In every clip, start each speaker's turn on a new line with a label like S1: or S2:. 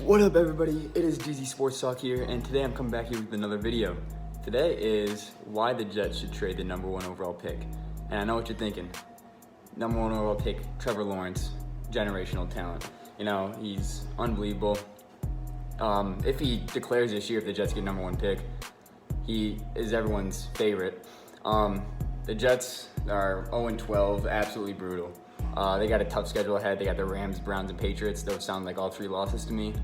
S1: What up, everybody? It is DZ Sports Talk here, and today I'm coming back here with another video. Today is why the Jets should trade the #1 overall pick. And I know what you're thinking. #1 overall pick, Trevor Lawrence, generational talent. You know, he's unbelievable. If he declares this year, if the Jets get #1 pick, he is everyone's favorite. The Jets are 0-12, absolutely brutal. They got a tough schedule ahead. They got the Rams, Browns, and Patriots. Those sound like all three losses to me.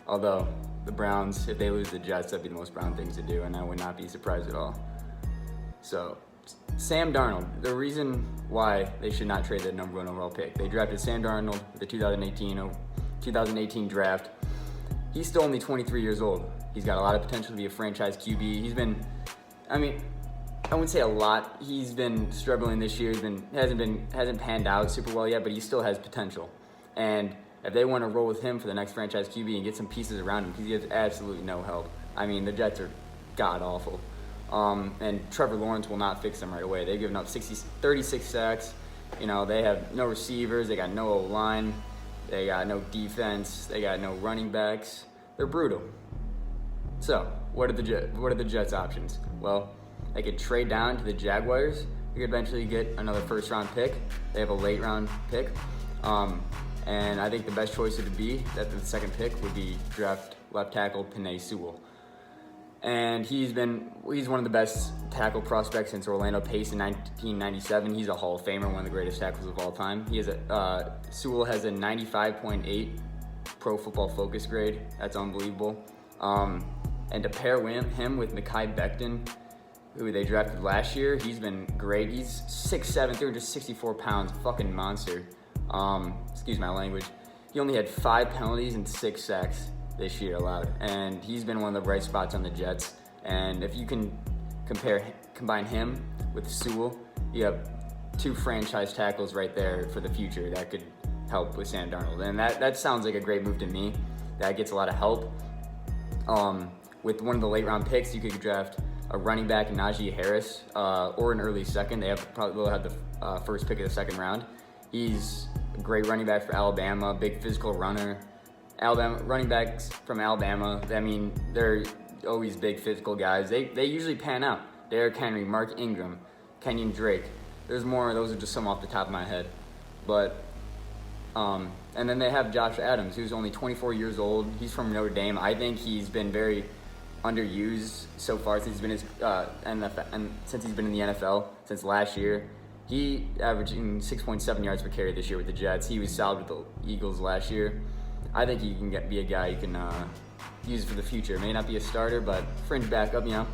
S1: Although the Browns, if they lose the Jets, that'd be the most Brown things to do, and I would not be surprised at all. So, Sam Darnold, the reason why they should not trade the #1 overall pick. They drafted Sam Darnold with the 2018 draft. He's still only 23 years old. He's got a lot of potential to be a franchise QB. He's been, I wouldn't say a lot. He's been struggling this year. Hasn't panned out super well yet, but he still has potential. And if they want to roll with him for the next franchise QB and get some pieces around him, because he has absolutely no help. The Jets are god awful. And Trevor Lawrence will not fix them right away. They've given up 36 sacks. You know, they have no receivers. They got no O-line. They got no defense. They got no running backs. They're brutal. So, what are the Jets' options? Well, they could trade down to the Jaguars. They could eventually get another first-round pick. They have a late-round pick. And I think the best choice would be that the second pick would be draft left tackle Penei Sewell. And he's one of the best tackle prospects since Orlando Pace in 1997. He's a Hall of Famer, one of the greatest tackles of all time. Sewell has a 95.8 Pro Football Focus grade. That's unbelievable. And to pair him with Mekhi Becton, who they drafted last year, he's been great. He's 6'7", 364 pounds, fucking monster. Excuse my language. He only had 5 penalties and 6 sacks this year allowed, and he's been one of the bright spots on the Jets. And if you can combine him with Sewell, you have 2 franchise tackles right there for the future that could help with Sam Darnold. And that sounds like a great move to me. That gets a lot of help. With one of the late round picks, you could draft a running back, Najee Harris, or an early second. They'll have the first pick of the second round. He's a great running back for Alabama, big physical runner. Running backs from Alabama, they're always big physical guys. They usually pan out. Derrick Henry, Mark Ingram, Kenyon Drake. There's more. Those are just some off the top of my head. But, and then they have Josh Adams, who's only 24 years old. He's from Notre Dame. I think he's been very underused so far since he's been since he's been in the NFL since last year. He averaging 6.7 yards per carry this year with the Jets. He was solid with the Eagles last year. I think he can be a guy you can use for the future. May not be a starter, but fringe backup, you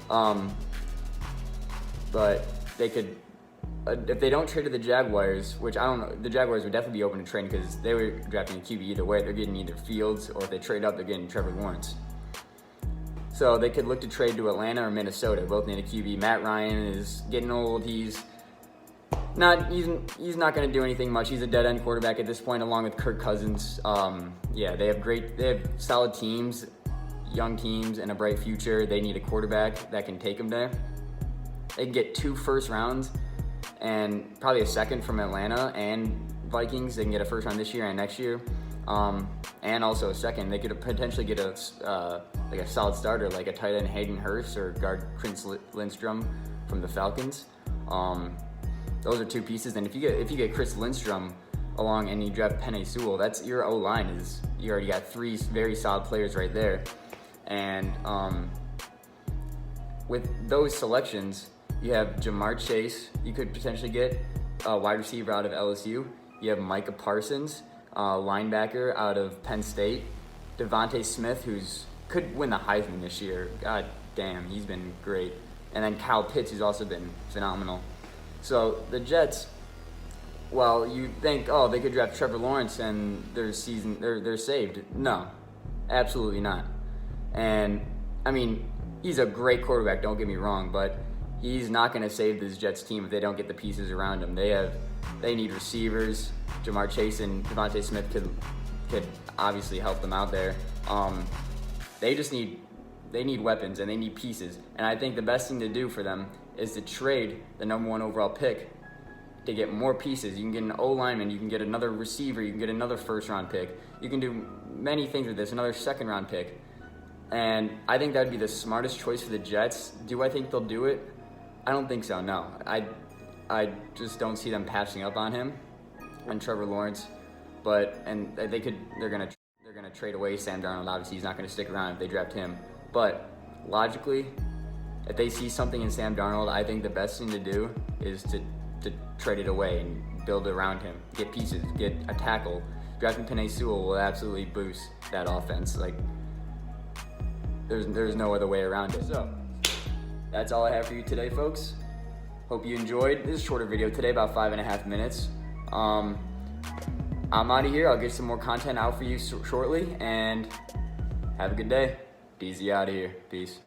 S1: know. But they could, if they don't trade to the Jaguars, which I don't know, the Jaguars would definitely be open to trading because they were drafting a QB either way. They're getting either Fields, or if they trade up, they're getting Trevor Lawrence. So they could look to trade to Atlanta or Minnesota. Both need a QB. Matt Ryan is getting old. He's not going to do anything much. He's a dead-end quarterback at this point, along with Kirk Cousins. They have solid teams, young teams, and a bright future. They need a quarterback that can take them there. They can get 2 first rounds and probably a second from Atlanta and Vikings. They can get a first round this year and next year, and also a second. They could potentially get a solid starter, like a tight end Hayden Hurst or guard Chris Lindstrom from the Falcons. Those are 2 pieces, and if you get Chris Lindstrom along and you draft Penei Sewell, that's your O-line. You already got 3 very solid players right there. And with those selections, you have Jamar Chase. You could potentially get a wide receiver out of LSU. You have Micah Parsons, linebacker out of Penn State. Devontae Smith, could win the Heisman this year. God damn, he's been great. And then Kyle Pitts, who's also been phenomenal. So the Jets, well, you think, they could draft Trevor Lawrence and they're saved. No, absolutely not. And he's a great quarterback, don't get me wrong, but he's not going to save this Jets team if they don't get the pieces around him. They need receivers. Jamar Chase and Devontae Smith could obviously help them out there. They need weapons and they need pieces. And I think the best thing to do for them is to trade the #1 overall pick to get more pieces. You can get an O-lineman, you can get another receiver, you can get another first-round pick. You can do many things with this, another second-round pick. And I think that would be the smartest choice for the Jets. Do I think they'll do it? I don't think so, no. I just don't see them passing up on him and Trevor Lawrence. And they're gonna trade away Sam Darnold. Obviously, he's not gonna stick around if they draft him. But logically, if they see something in Sam Darnold, I think the best thing to do is to trade it away and build around him. Get pieces, get a tackle. Drafting Penei Sewell will absolutely boost that offense. Like, there's no other way around it. So, that's all I have for you today, folks. Hope you enjoyed. This is a shorter video today, about 5.5 minutes. I'm out of here. I'll get some more content out for you shortly, and have a good day. DZ out of here. Peace.